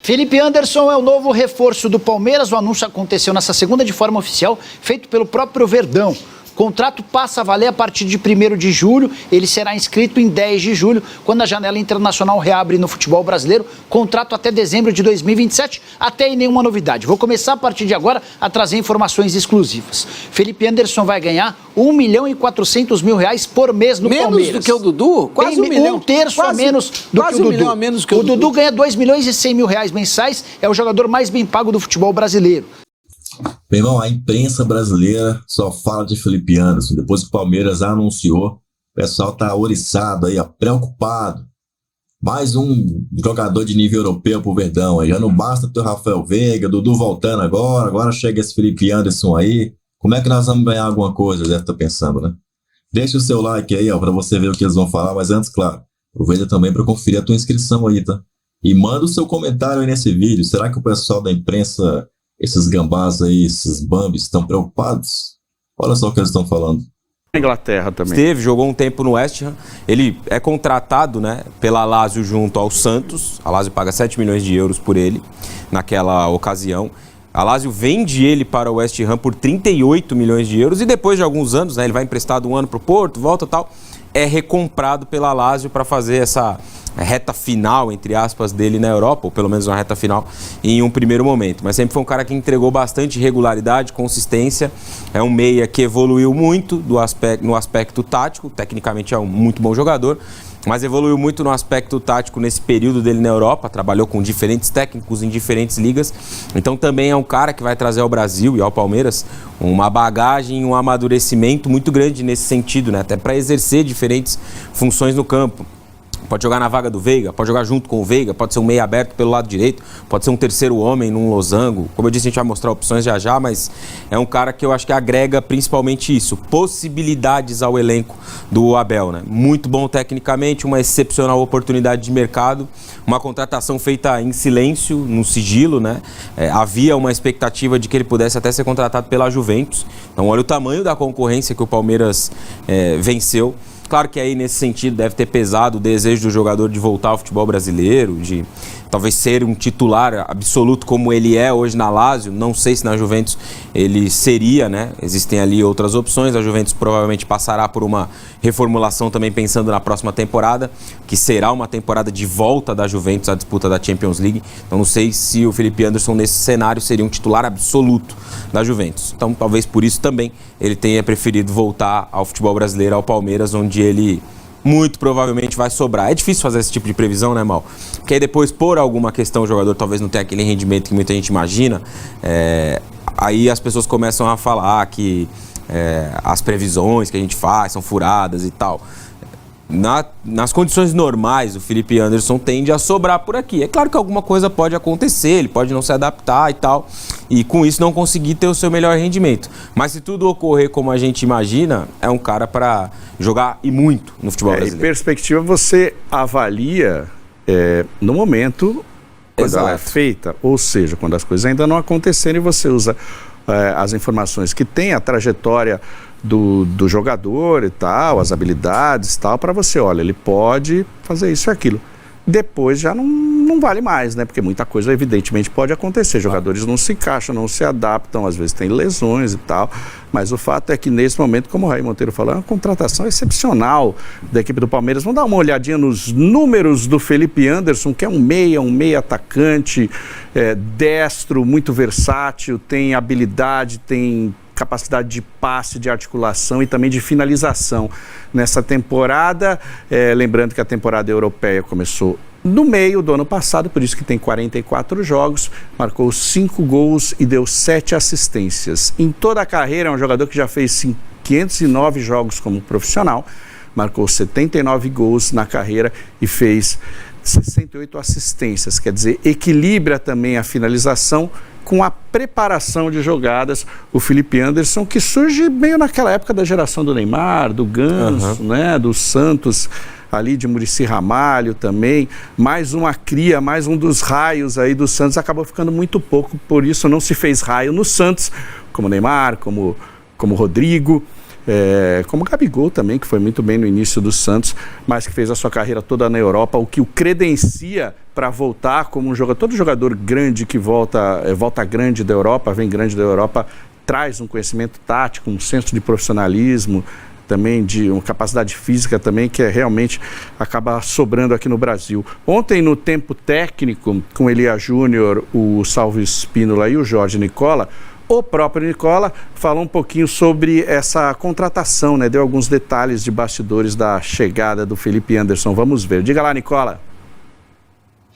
Felipe Anderson é o novo reforço do Palmeiras. O anúncio aconteceu nessa segunda de forma oficial, feito pelo próprio Verdão. O contrato passa a valer a partir de 1º de julho, ele será inscrito em 10 de julho, quando a janela internacional reabre no futebol brasileiro, contrato até dezembro de 2027, até aí nenhuma novidade. Vou começar a partir de agora a trazer informações exclusivas. Felipe Anderson vai ganhar R$1.400.000 por mês no Palmeiras. Menos do que o Dudu? Quase 1 milhão. Um terço a menos do que o Dudu. Quase 1 milhão a menos que o Dudu. O Dudu ganha R$2.100.000 mensais, é o jogador mais bem pago do futebol brasileiro. Meu irmão, a imprensa brasileira só fala de Felipe Anderson. Depois que o Palmeiras anunciou, o pessoal tá ouriçado aí, ó, preocupado. Mais um jogador de nível europeu pro Verdão. Aí já não basta ter o Rafael Veiga, Dudu voltando agora chega esse Felipe Anderson aí. Como é que nós vamos ganhar alguma coisa? Deve estar pensando, né? Deixa o seu like aí, ó, pra você ver o que eles vão falar. Mas antes, claro, aproveita também para conferir a tua inscrição aí, tá? E manda o seu comentário aí nesse vídeo. Será que o pessoal da imprensa, esses gambás aí, esses bambis, estão preocupados? Olha só o que eles estão falando. Inglaterra também. Jogou um tempo no West Ham. Ele é contratado, né, pela Lazio junto ao Santos. A Lazio paga 7 milhões de euros por ele naquela ocasião. A Lazio vende ele para o West Ham por 38 milhões de euros e depois de alguns anos, né, ele vai emprestado um ano para o Porto, volta e tal, é recomprado pela Lazio para fazer essa reta final, entre aspas, dele na Europa, ou pelo menos uma reta final em um primeiro momento. Mas sempre foi um cara que entregou bastante regularidade, consistência. É um meia que evoluiu muito no aspecto tático, tecnicamente é um muito bom jogador, mas evoluiu muito no aspecto tático nesse período dele na Europa, trabalhou com diferentes técnicos em diferentes ligas, então também é um cara que vai trazer ao Brasil e ao Palmeiras uma bagagem, um amadurecimento muito grande nesse sentido, né? Até para exercer diferentes funções no campo. Pode jogar na vaga do Veiga, pode jogar junto com o Veiga, pode ser um meia aberto pelo lado direito, pode ser um terceiro homem num losango. Como eu disse, a gente vai mostrar opções já, mas é um cara que eu acho que agrega principalmente isso, possibilidades ao elenco do Abel, né? Muito bom tecnicamente, uma excepcional oportunidade de mercado, uma contratação feita em silêncio, no sigilo, né? Havia uma expectativa de que ele pudesse até ser contratado pela Juventus. Então olha o tamanho da concorrência que o Palmeiras venceu. Claro que aí, nesse sentido, deve ter pesado o desejo do jogador de voltar ao futebol brasileiro, de talvez ser um titular absoluto como ele é hoje na Lazio. Não sei se na Juventus ele seria, né? Existem ali outras opções. A Juventus provavelmente passará por uma reformulação também pensando na próxima temporada, que será uma temporada de volta da Juventus à disputa da Champions League. Então não sei se o Felipe Anderson nesse cenário seria um titular absoluto da Juventus. Então talvez por isso também ele tenha preferido voltar ao futebol brasileiro, ao Palmeiras, onde ele muito provavelmente vai sobrar. É difícil fazer esse tipo de previsão, né, Mal? Porque aí depois, por alguma questão, o jogador talvez não tenha aquele rendimento que muita gente imagina, aí as pessoas começam a falar que as previsões que a gente faz são furadas e tal. Nas condições normais, o Felipe Anderson tende a sobrar por aqui. É claro que alguma coisa pode acontecer, ele pode não se adaptar e tal, e com isso não conseguir ter o seu melhor rendimento. Mas se tudo ocorrer como a gente imagina, é um cara para jogar e muito no futebol brasileiro. Em perspectiva, você avalia no momento quando ela é feita, ou seja, quando as coisas ainda não aconteceram e você usa as informações que tem, a trajetória do jogador e tal, as habilidades e tal, para você, olha, ele pode fazer isso e aquilo. Depois já não vale mais, né? Porque muita coisa evidentemente pode acontecer. Jogadores não se encaixam, não se adaptam, às vezes tem lesões e tal. Mas o fato é que nesse momento, como o Raí Monteiro falou, é uma contratação excepcional da equipe do Palmeiras. Vamos dar uma olhadinha nos números do Felipe Anderson, que é um meia atacante, destro, muito versátil, tem habilidade, tem capacidade de passe, de articulação e também de finalização nessa temporada. Lembrando que a temporada europeia começou no meio do ano passado, por isso que tem 44 jogos, marcou 5 gols e deu 7 assistências. Em toda a carreira, é um jogador que já fez 509 jogos como profissional, marcou 79 gols na carreira e fez 68 assistências, quer dizer, equilibra também a finalização com a preparação de jogadas. O Felipe Anderson, que surge meio naquela época da geração do Neymar, do Ganso, né, do Santos, ali de Muricy Ramalho também, mais uma cria, mais um dos raios aí do Santos, acabou ficando muito pouco, por isso não se fez raio no Santos, como Neymar, como Rodrigo. como o Gabigol também, que foi muito bem no início do Santos, mas que fez a sua carreira toda na Europa, o que o credencia para voltar como um jogador. Todo jogador grande que volta grande da Europa, vem grande da Europa, traz um conhecimento tático, um senso de profissionalismo, também de uma capacidade física também, que realmente acaba sobrando aqui no Brasil. Ontem, no tempo técnico, com Elia Júnior, o Salvo Espínola e o Jorge Nicola, o próprio Nicola falou um pouquinho sobre essa contratação, né? Deu alguns detalhes de bastidores da chegada do Felipe Anderson. Vamos ver. Diga lá, Nicola.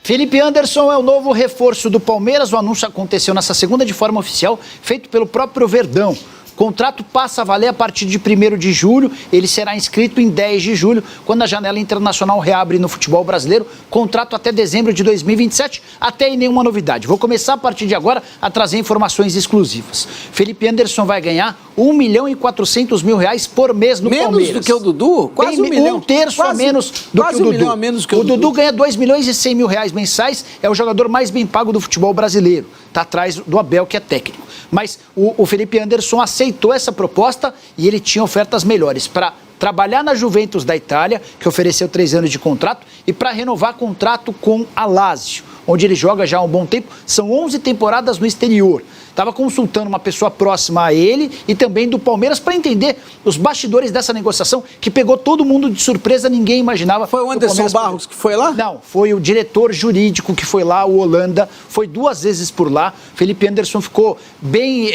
Felipe Anderson é o novo reforço do Palmeiras. O anúncio aconteceu nessa segunda de forma oficial, feito pelo próprio Verdão. O contrato passa a valer a partir de 1º de julho, ele será inscrito em 10 de julho, quando a janela internacional reabre no futebol brasileiro, contrato até dezembro de 2027, até aí nenhuma novidade. Vou começar a partir de agora a trazer informações exclusivas. Felipe Anderson vai ganhar R$1.400.000 por mês no Palmeiras. Menos do que o Dudu? Quase Tem um milhão. Um terço a menos do que o Dudu. Milhão a menos que o Dudu ganha R$2.100.000 mensais, é o jogador mais bem pago do futebol brasileiro. Está atrás do Abel, que é técnico. Mas o Felipe Anderson aceitou essa proposta e ele tinha ofertas melhores para trabalhar na Juventus da Itália, que ofereceu 3 anos de contrato, e para renovar contrato com a Lazio, onde ele joga já há um bom tempo. São 11 temporadas no exterior. Estava consultando uma pessoa próxima a ele e também do Palmeiras para entender os bastidores dessa negociação que pegou todo mundo de surpresa, ninguém imaginava. Foi o Anderson Barros que foi lá? Não, foi o diretor jurídico que foi lá, o Holanda, foi 2 vezes por lá. Felipe Anderson ficou bem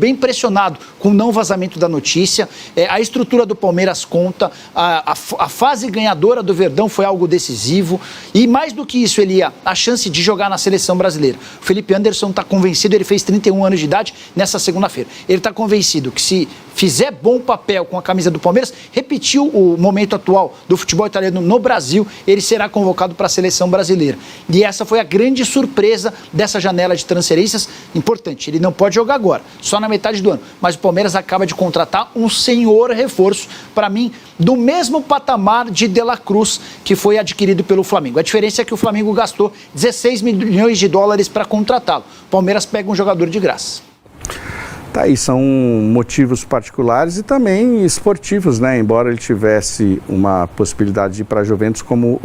impressionado com o não vazamento da notícia. A estrutura do Palmeiras conta, a fase ganhadora do Verdão foi algo decisivo e mais do que isso, Elia, a chance de jogar na seleção brasileira. O Felipe Anderson está convencido, ele fez 31 anos de idade nessa segunda-feira. Ele está convencido que se fizer bom papel com a camisa do Palmeiras, repetiu o momento atual do futebol italiano no Brasil, ele será convocado para a seleção brasileira. E essa foi a grande surpresa dessa janela de transferências. Importante, ele não pode jogar agora, só na metade do ano. Mas o Palmeiras acaba de contratar um senhor reforço, para mim, do mesmo patamar de De La Cruz, que foi adquirido pelo Flamengo. A diferença é que o Flamengo gastou 16 milhões de dólares para contratá-lo. O Palmeiras pega um jogador de graça. Tá aí, são motivos particulares e também esportivos, né? Embora ele tivesse uma possibilidade de ir para a Juventus, como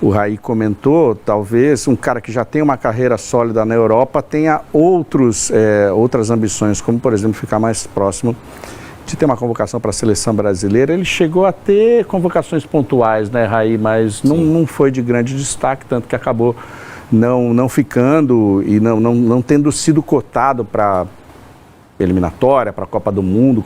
o Raí comentou, talvez um cara que já tem uma carreira sólida na Europa tenha outras ambições, como, por exemplo, ficar mais próximo de ter uma convocação para a seleção brasileira. Ele chegou a ter convocações pontuais, né, Raí? Mas não foi de grande destaque, tanto que acabou não ficando e não tendo sido cotado para eliminatória, para a Copa do Mundo,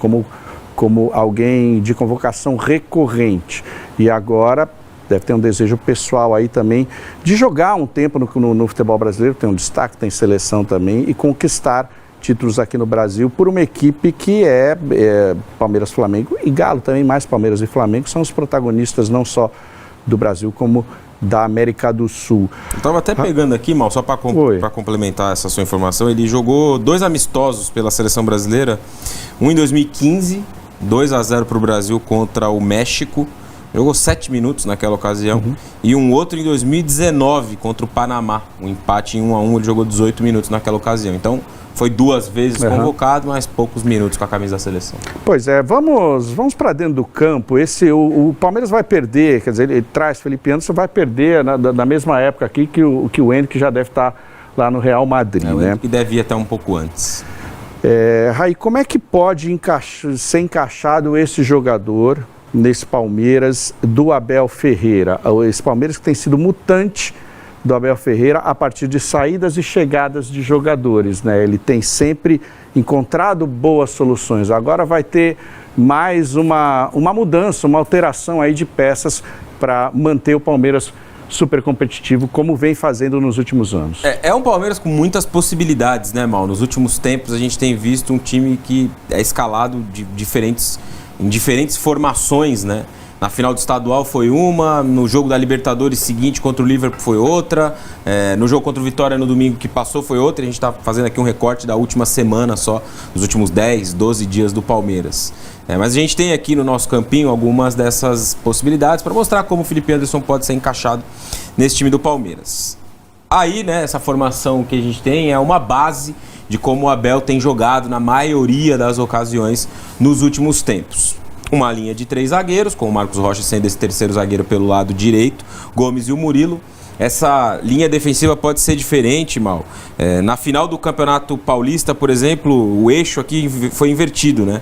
como alguém de convocação recorrente. E agora deve ter um desejo pessoal aí também de jogar um tempo no futebol brasileiro, tem um destaque, tem seleção também, e conquistar títulos aqui no Brasil por uma equipe que é Palmeiras, Flamengo e Galo também, mais Palmeiras e Flamengo, são os protagonistas não só do Brasil como da América do Sul. Eu estava até pegando aqui, Mal, só para complementar essa sua informação, ele jogou 2 amistosos pela seleção brasileira, um em 2015, 2-0 para o Brasil contra o México, jogou 7 minutos naquela ocasião, e um outro em 2019 contra o Panamá, um empate em 1-1, ele jogou 18 minutos naquela ocasião. Então, foi 2 vezes convocado, mas poucos minutos com a camisa da seleção. Pois é, vamos para dentro do campo. O Palmeiras vai perder, quer dizer, ele traz Felipe Anderson, vai perder na mesma época aqui que o Henrique já deve estar lá no Real Madrid, né? E devia até um pouco antes. Raí, como é que pode ser encaixado esse jogador nesse Palmeiras do Abel Ferreira? Esse Palmeiras que tem sido mutante do Abel Ferreira a partir de saídas e chegadas de jogadores, né? Ele tem sempre encontrado boas soluções. Agora vai ter mais uma mudança, uma alteração aí de peças para manter o Palmeiras super competitivo, como vem fazendo nos últimos anos. É um Palmeiras com muitas possibilidades, né, Mal? Nos últimos tempos a gente tem visto um time que é escalado em diferentes formações, né? Na final do estadual foi uma, no jogo da Libertadores seguinte contra o Liverpool foi outra, no jogo contra o Vitória no domingo que passou foi outra. A gente está fazendo aqui um recorte da última semana só, dos últimos 10, 12 dias do Palmeiras. Mas a gente tem aqui no nosso campinho algumas dessas possibilidades para mostrar como o Felipe Anderson pode ser encaixado nesse time do Palmeiras. Aí, né, essa formação que a gente tem é uma base de como o Abel tem jogado na maioria das ocasiões nos últimos tempos. Uma linha de 3 zagueiros, com o Marcos Rocha sendo esse terceiro zagueiro pelo lado direito, Gomes e o Murilo. Essa linha defensiva pode ser diferente, Mal. Na final do Campeonato Paulista, por exemplo, o eixo aqui foi invertido, né?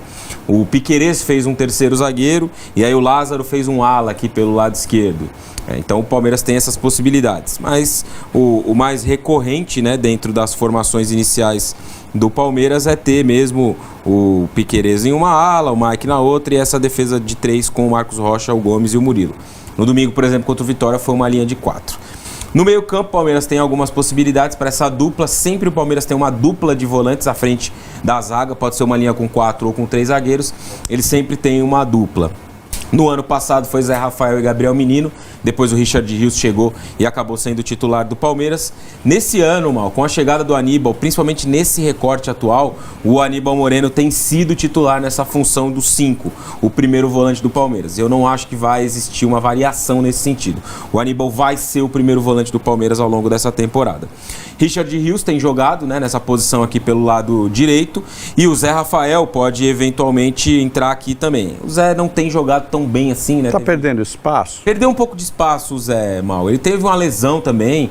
O Piquerez fez um terceiro zagueiro e aí o Lázaro fez um ala aqui pelo lado esquerdo. Então o Palmeiras tem essas possibilidades. Mas o mais recorrente, né, dentro das formações iniciais do Palmeiras é ter mesmo o Piquerez em uma ala, o Mike na outra e essa defesa de 3 com o Marcos Rocha, o Gomes e o Murilo. No domingo, por exemplo, contra o Vitória foi uma linha de 4. No meio-campo, o Palmeiras tem algumas possibilidades para essa dupla. Sempre o Palmeiras tem uma dupla de volantes à frente da zaga. Pode ser uma linha com 4 ou com 3 zagueiros. Ele sempre tem uma dupla. No ano passado foi Zé Rafael e Gabriel Menino. Depois o Richard Rios chegou e acabou sendo titular do Palmeiras. Nesse ano, Mal, com a chegada do Aníbal, principalmente nesse recorte atual, o Aníbal Moreno tem sido titular nessa função do 5, o primeiro volante do Palmeiras. Eu não acho que vai existir uma variação nesse sentido. O Aníbal vai ser o primeiro volante do Palmeiras ao longo dessa temporada. Richard Rios tem jogado, né, nessa posição aqui pelo lado direito e o Zé Rafael pode eventualmente entrar aqui também. O Zé não tem jogado tão bem assim, né? Tá perdendo espaço? Perdeu um pouco de espaço, o Zé, Mal. Ele teve uma lesão também,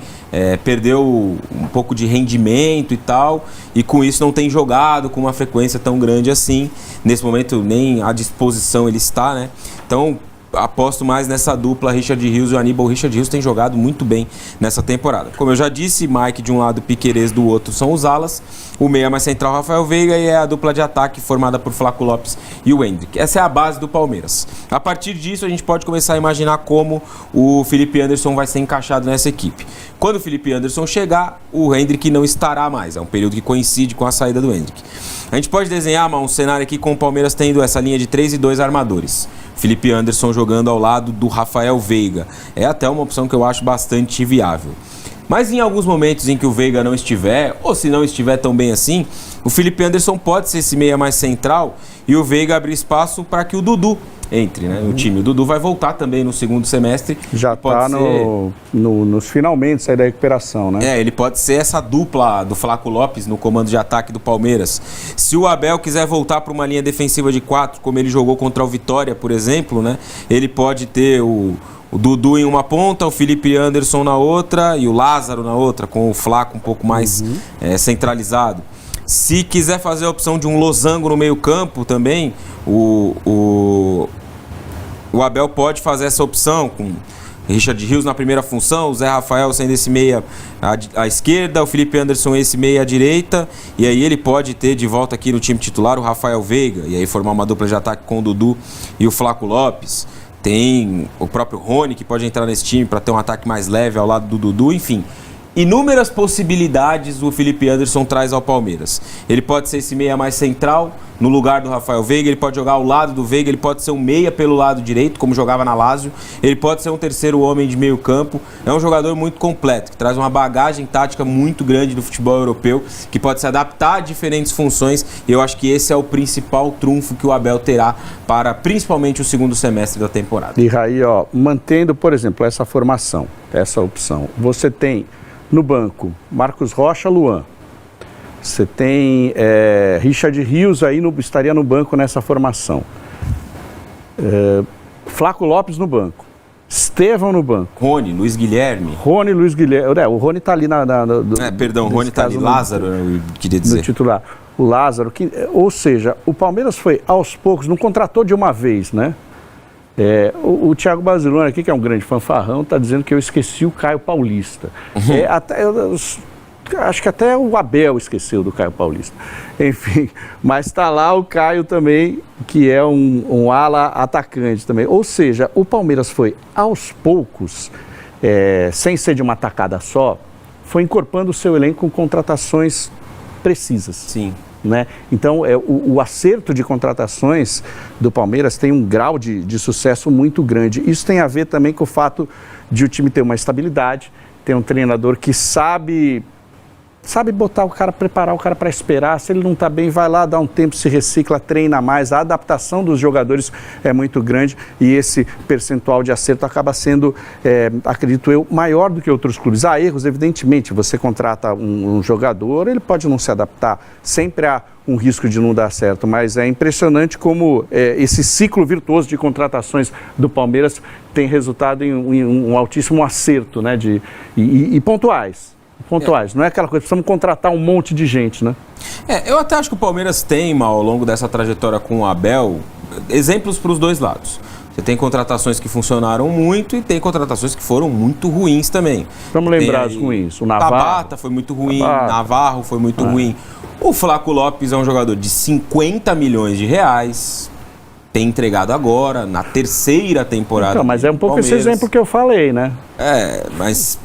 perdeu um pouco de rendimento e tal, e com isso não tem jogado com uma frequência tão grande assim. Nesse momento nem à disposição ele está, né? Então aposto mais nessa dupla Richard Rios e o Aníbal. Richard Rios tem jogado muito bem nessa temporada. Como eu já disse, Mike de um lado, Piquerez do outro são os alas. O meia mais central, Rafael Veiga, e é a dupla de ataque formada por Flaco Lopes e o Hendrick. Essa é a base do Palmeiras. A partir disso, a gente pode começar a imaginar como o Felipe Anderson vai ser encaixado nessa equipe. Quando o Felipe Anderson chegar, o Hendrick não estará mais. É um período que coincide com a saída do Hendrick. A gente pode desenhar um cenário aqui com o Palmeiras tendo essa linha de 3 e 2 armadores. Felipe Anderson jogando ao lado do Rafael Veiga. É até uma opção que eu acho bastante viável. Mas em alguns momentos em que o Veiga não estiver, ou se não estiver tão bem assim, o Felipe Anderson pode ser esse meia mais central e o Veiga abrir espaço para que o Dudu entre, né, no time. O Dudu vai voltar também no segundo semestre. Já está nos finalmente aí da recuperação, né? Ele pode ser essa dupla do Flaco Lopes no comando de ataque do Palmeiras. Se o Abel quiser voltar para uma linha defensiva de 4, como ele jogou contra o Vitória, por exemplo, né, ele pode ter o Dudu em uma ponta, o Felipe Anderson na outra e o Lázaro na outra, com o Flaco um pouco mais centralizado. Se quiser fazer a opção de um losango no meio campo também, o Abel pode fazer essa opção com Richard Rios na primeira função, o Zé Rafael sendo esse meia à esquerda, o Felipe Anderson esse meia à direita, e aí ele pode ter de volta aqui no time titular o Rafael Veiga, e aí formar uma dupla de ataque com o Dudu e o Flaco Lopes. Tem o próprio Rony que pode entrar nesse time para ter um ataque mais leve ao lado do Dudu, enfim. Inúmeras possibilidades o Felipe Anderson traz ao Palmeiras. Ele pode ser esse meia mais central, no lugar do Rafael Veiga, ele pode jogar ao lado do Veiga, ele pode ser um meia pelo lado direito, como jogava na Lazio, ele pode ser um terceiro homem de meio campo. É um jogador muito completo, que traz uma bagagem tática muito grande do futebol europeu, que pode se adaptar a diferentes funções, e eu acho que esse é o principal trunfo que o Abel terá para principalmente o segundo semestre da temporada. E aí, mantendo, por exemplo, essa formação, essa opção, você tem no banco Marcos Rocha, Luan. Você tem Richard Rios aí, estaria no banco nessa formação. Flaco Lopes no banco. Estevão no banco. Rony, Luiz Guilherme. O Rony está ali o Rony está ali. Lázaro, eu queria dizer. No titular. O Lázaro, ou seja, o Palmeiras foi aos poucos, não contratou de uma vez, né? O Thiago Basilone aqui, que é um grande fanfarrão, está dizendo que eu esqueci o Caio Paulista. Acho que até o Abel esqueceu do Caio Paulista. Enfim, mas está lá o Caio também, que é um ala atacante também. Ou seja, o Palmeiras foi aos poucos, sem ser de uma tacada só, foi incorporando o seu elenco com contratações precisas. Sim. Né? Então, o acerto de contratações do Palmeiras tem um grau de sucesso muito grande. Isso tem a ver também com o fato de o time ter uma estabilidade, ter um treinador que sabe sabe botar o cara, preparar o cara para esperar. Se ele não está bem, vai lá, dá um tempo, se recicla, treina mais. A adaptação dos jogadores é muito grande e esse percentual de acerto acaba sendo, acredito eu, maior do que outros clubes. Há erros, evidentemente. Você contrata um jogador, ele pode não se adaptar. Sempre há um risco de não dar certo, mas é impressionante como esse ciclo virtuoso de contratações do Palmeiras tem resultado em um altíssimo acerto, né, e pontuais. Não é aquela coisa, precisamos contratar um monte de gente, né? Eu até acho que o Palmeiras tem, ao longo dessa trajetória com o Abel, exemplos para os dois lados. Você tem contratações que funcionaram muito e tem contratações que foram muito ruins também. Vamos lembrar as ruins. O Navarro. Tabata foi muito ruim, Navarro foi muito ruim. O Flaco Lopes é um jogador de 50 milhões de reais, tem entregado agora, na terceira temporada. Então, mas é um pouco Palmeiras. Esse exemplo que eu falei, né? Mas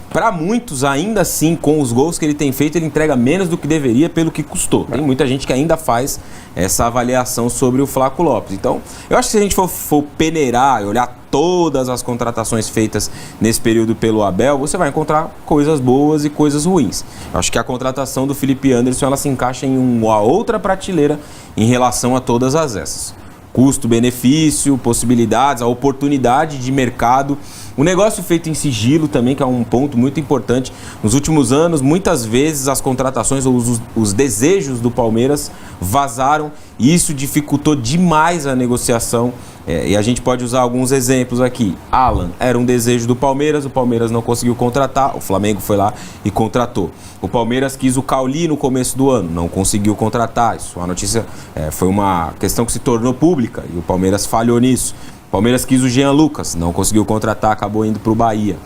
para muitos, ainda assim, com os gols que ele tem feito, ele entrega menos do que deveria pelo que custou. Tem muita gente que ainda faz essa avaliação sobre o Flaco Lopes. Então, eu acho que se a gente for peneirar e olhar todas as contratações feitas nesse período pelo Abel, você vai encontrar coisas boas e coisas ruins. Eu acho que a contratação do Felipe Anderson, ela se encaixa em uma outra prateleira em relação a todas essas. Custo-benefício, possibilidades, a oportunidade de mercado. O negócio feito em sigilo também, que é um ponto muito importante. Nos últimos anos, muitas vezes as contratações ou os desejos do Palmeiras vazaram e isso dificultou demais a negociação. E a gente pode usar alguns exemplos aqui. Alan era um desejo do Palmeiras, o Palmeiras não conseguiu contratar, o Flamengo foi lá e contratou. O Palmeiras quis o Cauli no começo do ano, não conseguiu contratar. Isso, a notícia foi uma questão que se tornou pública e o Palmeiras falhou nisso. O Palmeiras quis o Jean Lucas, não conseguiu contratar, acabou indo para o Bahia.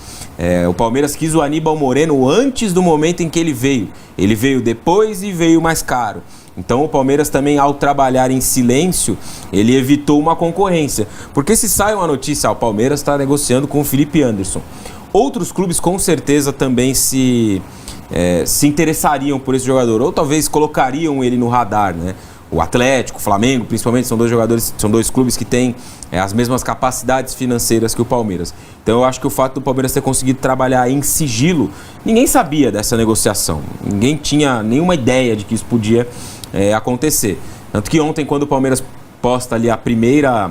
O Palmeiras quis o Aníbal Moreno antes do momento em que ele veio. Ele veio depois e veio mais caro. Então o Palmeiras também, ao trabalhar em silêncio, ele evitou uma concorrência. Porque se sai uma notícia, o Palmeiras está negociando com o Felipe Anderson. Outros clubes com certeza também se interessariam por esse jogador, ou talvez colocariam ele no radar, né? O Atlético, o Flamengo, principalmente, são dois clubes que têm as mesmas capacidades financeiras que o Palmeiras. Então eu acho que o fato do Palmeiras ter conseguido trabalhar em sigilo, ninguém sabia dessa negociação, ninguém tinha nenhuma ideia de que isso podia acontecer. Tanto que ontem, quando o Palmeiras posta ali a primeira,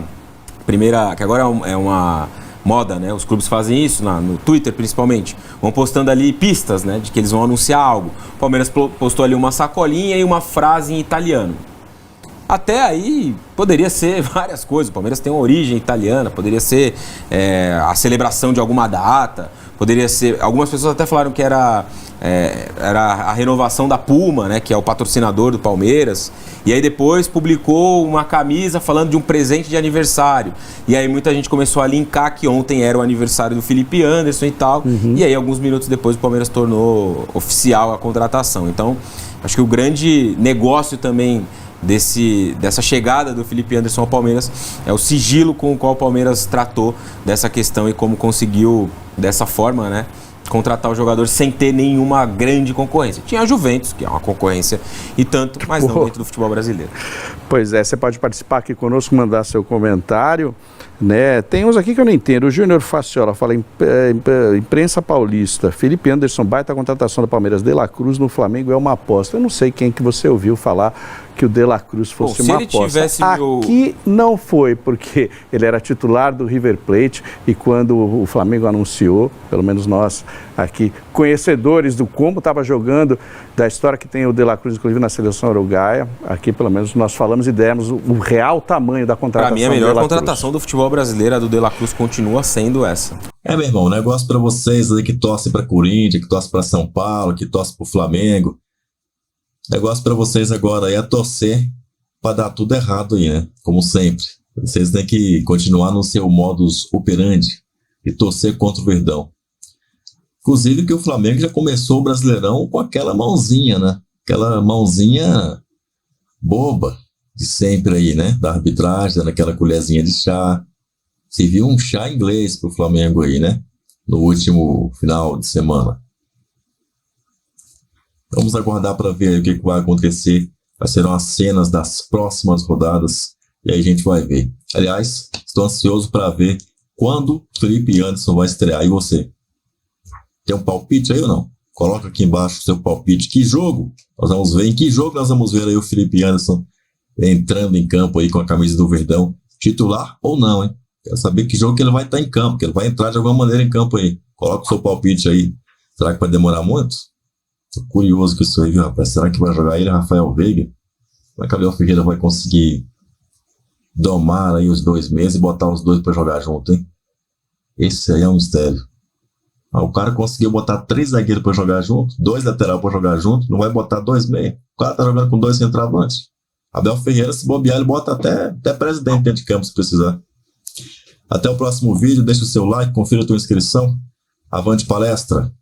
que agora é uma moda, né? Os clubes fazem isso, no Twitter principalmente, vão postando ali pistas, né, de que eles vão anunciar algo. O Palmeiras postou ali uma sacolinha e uma frase em italiano. Até aí poderia ser várias coisas. O Palmeiras tem uma origem italiana, poderia ser a celebração de alguma data, poderia ser. Algumas pessoas até falaram que era a renovação da Puma, né, que é o patrocinador do Palmeiras. E aí depois publicou uma camisa falando de um presente de aniversário. E aí muita gente começou a linkar que ontem era o aniversário do Felipe Anderson e tal. E aí alguns minutos depois o Palmeiras tornou oficial a contratação. Então acho que o grande negócio também dessa chegada do Felipe Anderson ao Palmeiras é o sigilo com o qual o Palmeiras tratou dessa questão e como conseguiu dessa forma, né, contratar o jogador sem ter nenhuma grande concorrência. Tinha a Juventus, que é uma concorrência e tanto, mas não dentro do futebol brasileiro. Pois é, você pode participar aqui conosco, mandar seu comentário, né? Tem uns aqui que eu não entendo. O Júnior Faciola fala, imprensa paulista, Felipe Anderson, baita contratação do Palmeiras, De La Cruz no Flamengo é uma aposta. Eu não sei quem que você ouviu falar que o De La Cruz fosse uma aposta. Aqui não foi, porque ele era titular do River Plate e quando o Flamengo anunciou, pelo menos nós aqui, conhecedores do como estava jogando, da história que tem o De La Cruz, inclusive na seleção uruguaia, aqui pelo menos nós falamos e demos o real tamanho da contratação. Para mim, a melhor contratação do futebol brasileiro, a do De La Cruz, continua sendo essa. Meu irmão, um negócio para vocês aí que torcem para Corinthians, que torcem para São Paulo, que torcem para o Flamengo. Negócio para vocês agora aí é torcer para dar tudo errado aí, né? Como sempre. Vocês têm que continuar no seu modus operandi e torcer contra o Verdão. Inclusive que o Flamengo já começou o Brasileirão com aquela mãozinha, né? Aquela mãozinha boba de sempre aí, né? Da arbitragem, naquela colherzinha de chá. Se viu um chá inglês pro Flamengo aí, né? No último final de semana. Vamos aguardar para ver aí o que vai acontecer. Quais serão as cenas das próximas rodadas. E aí a gente vai ver. Aliás, estou ansioso para ver quando Felipe Anderson vai estrear. E você? Tem um palpite aí ou não? Coloca aqui embaixo o seu palpite. Que jogo nós vamos ver? Em que jogo nós vamos ver aí o Felipe Anderson entrando em campo aí com a camisa do Verdão, titular ou não, hein? Quero saber que jogo que ele vai estar em campo, que ele vai entrar de alguma maneira em campo aí. Coloca o seu palpite aí. Será que vai demorar muito? Tô curioso com isso aí, viu, rapaz? Será que vai jogar ele, Rafael Veiga? Como é que o Abel Ferreira vai conseguir domar aí os 2 meses e botar os dois para jogar junto, hein? Esse aí é um mistério. O cara conseguiu botar 3 zagueiros para jogar junto, 2 laterais para jogar junto, não vai botar 2 meios. O cara tá jogando com 2 centroavantes. Abel Ferreira, se bobear, ele bota até presidente dentro de campo se precisar. Até o próximo vídeo, deixa o seu like, confira a tua inscrição. Avante palestra!